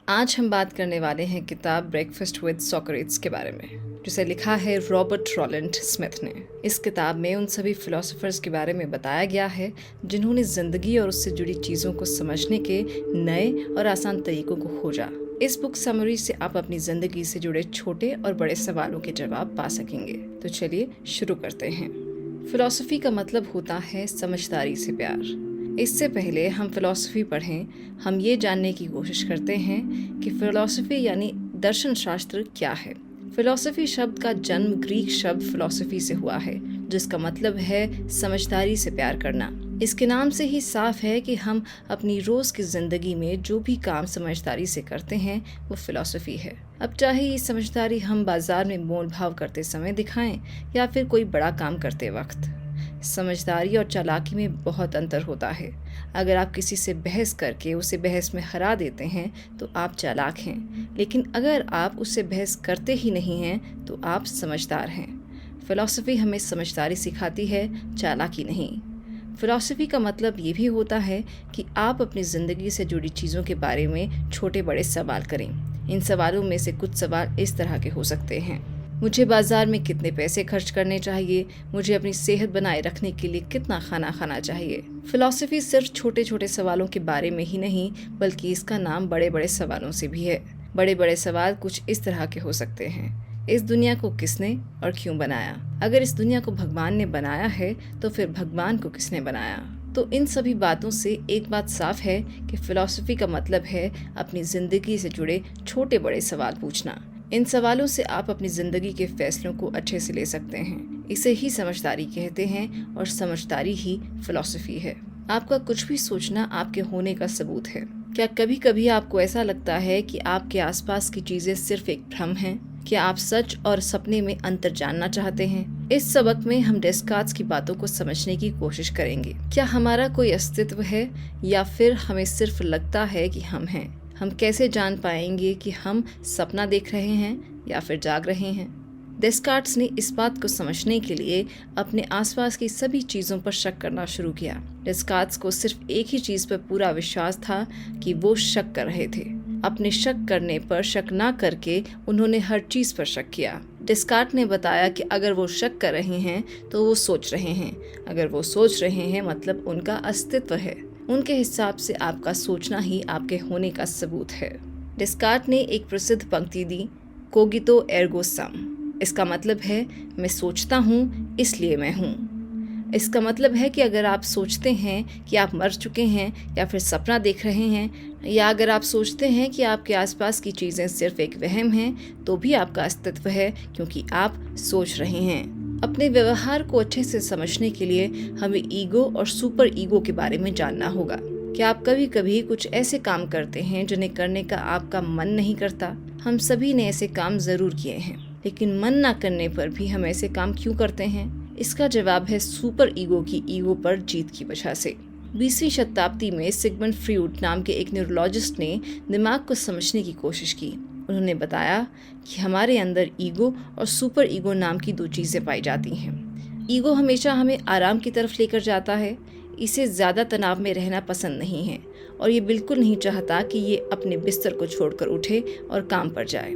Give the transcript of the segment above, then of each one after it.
आज हम बात करने वाले हैं किताब ब्रेकफास्ट विद सोक्रेट्स के बारे में, जिसे लिखा है रॉबर्ट रॉलैंड स्मिथ ने। इस किताब में उन सभी फिलोसोफर्स के बारे में बताया गया है जिन्होंने ज़िंदगी और उससे जुड़ी चीज़ों को समझने के नए और आसान तरीकों को खोजा। इस बुक समरी से आप अपनी ज़िंदगी से जुड़े छोटे और बड़े सवालों के जवाब पा सकेंगे। तो चलिए शुरू करते हैं। फिलॉसफी का मतलब होता है समझदारी से प्यार। इससे पहले हम फिलॉसफी पढ़ें, हम ये जानने की कोशिश करते हैं कि फिलॉसफी यानी दर्शन शास्त्र क्या है। फिलॉसफी शब्द का जन्म ग्रीक शब्द फिलॉसफी से हुआ है, जिसका मतलब है समझदारी से प्यार करना। इसके नाम से ही साफ है कि हम अपनी रोज़ की ज़िंदगी में जो भी काम समझदारी से करते हैं वो फिलॉसफी है। अब चाहे ये समझदारी हम बाजार में मोल भाव करते समय दिखाएं या फिर कोई बड़ा काम करते वक्त। समझदारी और चालाकी में बहुत अंतर होता है। अगर आप किसी से बहस करके उसे बहस में हरा देते हैं तो आप चालाक हैं, लेकिन अगर आप उससे बहस करते ही नहीं हैं तो आप समझदार हैं। फिलॉसफी हमें समझदारी सिखाती है, चालाकी नहीं। फिलॉसफी का मतलब ये भी होता है कि आप अपनी ज़िंदगी से जुड़ी चीज़ों के बारे में छोटे बड़े सवाल करें। इन सवालों में से कुछ सवाल इस तरह के हो सकते हैं: मुझे बाज़ार में कितने पैसे खर्च करने चाहिए? मुझे अपनी सेहत बनाए रखने के लिए कितना खाना खाना चाहिए? फिलॉसफी सिर्फ छोटे छोटे सवालों के बारे में ही नहीं, बल्कि इसका नाम बड़े बड़े सवालों से भी है। बड़े बड़े सवाल कुछ इस तरह के हो सकते हैं: इस दुनिया को किसने और क्यों बनाया? अगर इस दुनिया को भगवान ने बनाया है तो फिर भगवान को किसने बनाया? तो इन सभी बातों से एक बात साफ है कि फिलॉसफी का मतलब है अपनी ज़िंदगी से जुड़े छोटे बड़े सवाल पूछना। इन सवालों से आप अपनी ज़िंदगी के फैसलों को अच्छे से ले सकते हैं। इसे ही समझदारी कहते हैं और समझदारी ही फिलॉसफी है। आपका कुछ भी सोचना आपके होने का सबूत है। क्या कभी कभी आपको ऐसा लगता है कि आपके आसपास की चीज़ें सिर्फ एक भ्रम हैं? क्या आप सच और सपने में अंतर जानना चाहते हैं? इस सबक में हम डेस्कार्tes की बातों को समझने की कोशिश करेंगे। क्या हमारा कोई अस्तित्व है या फिर हमें सिर्फ लगता है कि हम हैं? हम कैसे जान पाएंगे कि हम सपना देख रहे हैं या फिर जाग रहे हैं? डेस्कार्tes ने इस बात को समझने के लिए अपने आसपास की सभी चीज़ों पर शक करना शुरू किया। डेस्कार्tes को सिर्फ एक ही चीज़ पर पूरा विश्वास था कि वो शक कर रहे थे। अपने शक करने पर शक ना करके उन्होंने हर चीज़ पर शक किया। डेस्कार्tes ने बताया कि अगर वो शक कर रहे हैं तो वो सोच रहे हैं। अगर वो सोच रहे हैं मतलब उनका अस्तित्व है। उनके हिसाब से आपका सोचना ही आपके होने का सबूत है। डेस्कार्tes ने एक प्रसिद्ध पंक्ति दी, कोगितो एर्गो सम। इसका मतलब है मैं सोचता हूँ इसलिए मैं हूँ। इसका मतलब है कि अगर आप सोचते हैं कि आप मर चुके हैं या फिर सपना देख रहे हैं, या अगर आप सोचते हैं कि आपके आसपास की चीज़ें सिर्फ एक वहम हैं, तो भी आपका अस्तित्व है, क्योंकि आप सोच रहे हैं। अपने व्यवहार को अच्छे से समझने के लिए हमें ईगो और सुपर ईगो के बारे में जानना होगा। क्या आप कभी कभी कुछ ऐसे काम करते हैं जिन्हें करने का आपका मन नहीं करता? हम सभी ने ऐसे काम ज़रूर किए हैं, लेकिन मन ना करने पर भी हम ऐसे काम क्यों करते हैं? इसका जवाब है सुपर ईगो की ईगो पर जीत की वजह से। 20वीं शताब्दी में सिगमंड फ्रॉइड नाम के एक न्यूरोलॉजिस्ट ने दिमाग को समझने की कोशिश की। उन्होंने बताया कि हमारे अंदर ईगो और सुपर ईगो नाम की दो चीज़ें पाई जाती हैं। ईगो हमेशा हमें आराम की तरफ लेकर जाता है। इसे ज़्यादा तनाव में रहना पसंद नहीं है और ये बिल्कुल नहीं चाहता कि ये अपने बिस्तर को छोड़कर उठे और काम पर जाए।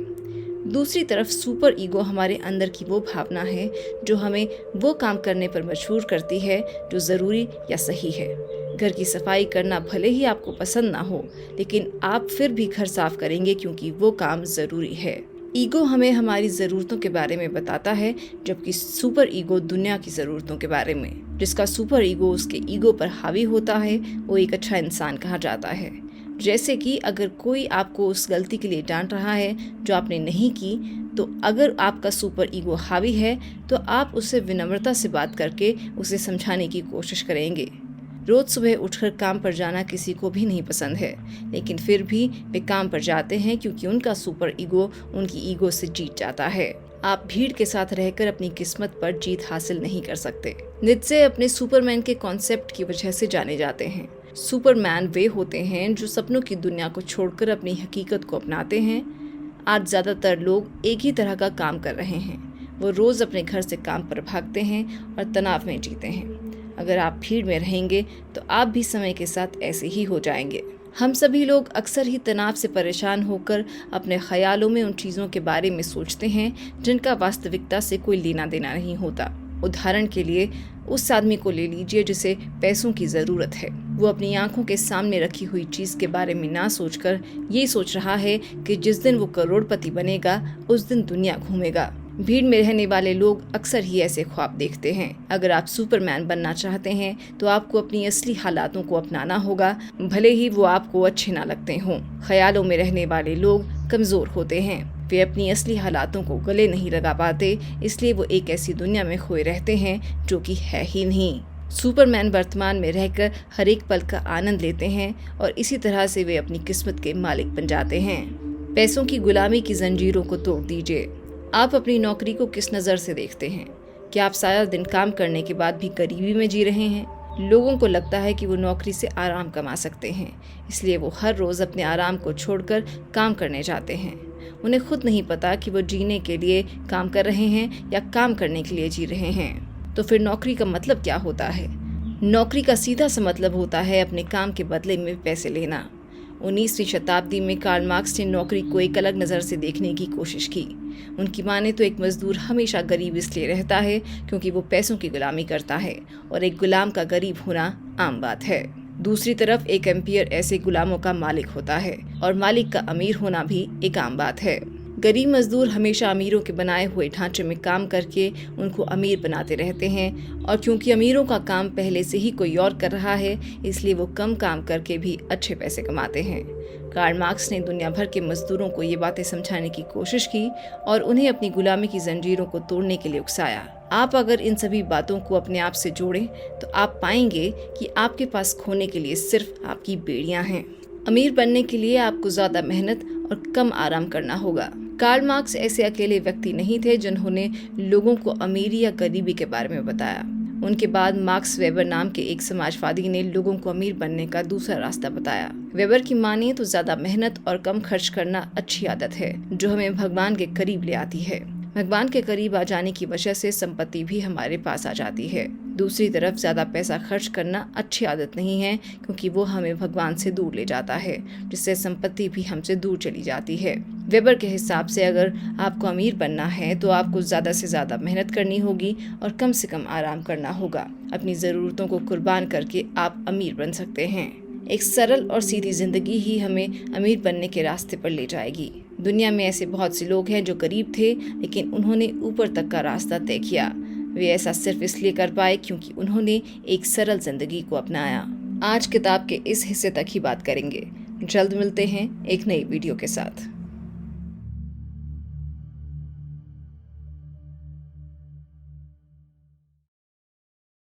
दूसरी तरफ सुपर ईगो हमारे अंदर की वो भावना है जो हमें वो काम करने पर मजबूर करती है जो ज़रूरी या सही है। घर की सफाई करना भले ही आपको पसंद ना हो, लेकिन आप फिर भी घर साफ करेंगे क्योंकि वो काम ज़रूरी है। ईगो हमें हमारी ज़रूरतों के बारे में बताता है, जबकि सुपर ईगो दुनिया की ज़रूरतों के बारे में। जिसका सुपर ईगो उसके ईगो पर हावी होता है वो एक अच्छा इंसान कहा जाता है। जैसे कि अगर कोई आपको उस गलती के लिए डांट रहा है जो आपने नहीं की, तो अगर आपका सुपर ईगो हावी है तो आप उससे विनम्रता से बात करके उसे समझाने की कोशिश करेंगे। रोज़ सुबह उठकर काम पर जाना किसी को भी नहीं पसंद है, लेकिन फिर भी वे काम पर जाते हैं क्योंकि उनका सुपर ईगो उनकी ईगो से जीत जाता है। आप भीड़ के साथ रहकर अपनी किस्मत पर जीत हासिल नहीं कर सकते। नीत्शे अपने सुपरमैन के कॉन्सेप्ट की वजह से जाने जाते हैं। सुपरमैन वे होते हैं जो सपनों की दुनिया को छोड़कर अपनी हकीकत को अपनाते हैं। आज ज़्यादातर लोग एक ही तरह का काम कर रहे हैं। वो रोज़ अपने घर से काम पर भागते हैं और तनाव में जीते हैं। अगर आप भीड़ में रहेंगे तो आप भी समय के साथ ऐसे ही हो जाएंगे। हम सभी लोग अक्सर ही तनाव से परेशान होकर अपने ख्यालों में उन चीज़ों के बारे में सोचते हैं जिनका वास्तविकता से कोई लेना देना नहीं होता। उदाहरण के लिए उस आदमी को ले लीजिए जिसे पैसों की ज़रूरत है। वो अपनी आंखों के सामने रखी हुई चीज़ के बारे में ना सोचकर ये सोच रहा है कि जिस दिन वो करोड़पति बनेगा उस दिन दुनिया घूमेगा। भीड़ में रहने वाले लोग अक्सर ही ऐसे ख्वाब देखते हैं। अगर आप सुपरमैन बनना चाहते हैं तो आपको अपनी असली हालातों को अपनाना होगा, भले ही वो आपको अच्छे ना लगते हों। ख्यालों में रहने वाले लोग कमज़ोर होते हैं। वे अपनी असली हालातों को गले नहीं लगा पाते, इसलिए वो एक ऐसी दुनिया में खोए रहते हैं जो कि है ही नहीं। सुपरमैन वर्तमान में रहकर हर एक पल का आनंद लेते हैं और इसी तरह से वे अपनी किस्मत के मालिक बन जाते हैं। पैसों की गुलामी की जंजीरों को तोड़ दीजिए। आप अपनी नौकरी को किस नज़र से देखते हैं? क्या आप सारा दिन काम करने के बाद भी गरीबी में जी रहे हैं? लोगों को लगता है कि वो नौकरी से आराम कमा सकते हैं, इसलिए वो हर रोज़ अपने आराम को छोड़कर काम करने जाते हैं। उन्हें खुद नहीं पता कि वो जीने के लिए काम कर रहे हैं या काम करने के लिए जी रहे हैं। तो फिर नौकरी का मतलब क्या होता है? नौकरी का सीधा सा मतलब होता है अपने काम के बदले में पैसे लेना। 19वीं शताब्दी में कार्ल मार्क्स ने नौकरी को एक अलग नज़र से देखने की कोशिश की। उनकी माने तो एक मजदूर हमेशा गरीब इसलिए रहता है क्योंकि वो पैसों की गुलामी करता है और एक गुलाम का गरीब होना आम बात है। दूसरी तरफ एक एम्पियर ऐसे गुलामों का मालिक होता है और मालिक का अमीर होना भी एक आम बात है। गरीब मजदूर हमेशा अमीरों के बनाए हुए ढांचे में काम करके उनको अमीर बनाते रहते हैं और क्योंकि अमीरों का काम पहले से ही कोई और कर रहा है, इसलिए वो कम काम करके भी अच्छे पैसे कमाते हैं। कार्ल मार्क्स ने दुनिया भर के मजदूरों को ये बातें समझाने की कोशिश की और उन्हें अपनी गुलामी की जंजीरों को तोड़ने के लिए उकसाया। आप अगर इन सभी बातों को अपने आप से जोड़ें तो आप पाएंगे कि आपके पास खोने के लिए सिर्फ आपकी बेड़ियां हैं। अमीर बनने के लिए आपको ज्यादा मेहनत और कम आराम करना होगा। कार्ल मार्क्स ऐसे अकेले व्यक्ति नहीं थे जिन्होंने लोगों को अमीरी या गरीबी के बारे में बताया। उनके बाद मार्क्स वेबर नाम के एक समाजवादी ने लोगों को अमीर बनने का दूसरा रास्ता बताया। वेबर की मानिए तो ज्यादा मेहनत और कम खर्च करना अच्छी आदत है जो हमें भगवान के करीब ले आती है। भगवान के करीब आ जाने की वजह से संपत्ति भी हमारे पास आ जाती है। दूसरी तरफ ज्यादा पैसा खर्च करना अच्छी आदत नहीं है क्योंकि वो हमें भगवान से दूर ले जाता है, जिससे संपत्ति भी हमसे दूर चली जाती है। वेबर के हिसाब से अगर आपको अमीर बनना है तो आपको ज्यादा से ज्यादा मेहनत करनी होगी और कम से कम आराम करना होगा। अपनी जरूरतों को कुर्बान करके आप अमीर बन सकते हैं। एक सरल और सीधी जिंदगी ही हमें अमीर बनने के रास्ते पर ले जाएगी। दुनिया में ऐसे बहुत से लोग हैं जो गरीब थे लेकिन उन्होंने ऊपर तक का रास्ता तय किया। वे ऐसा सिर्फ इसलिए कर पाए क्योंकि उन्होंने एक सरल जिंदगी को अपनाया। आज किताब के इस हिस्से तक ही बात करेंगे। जल्द मिलते हैं एक नई वीडियो के साथ।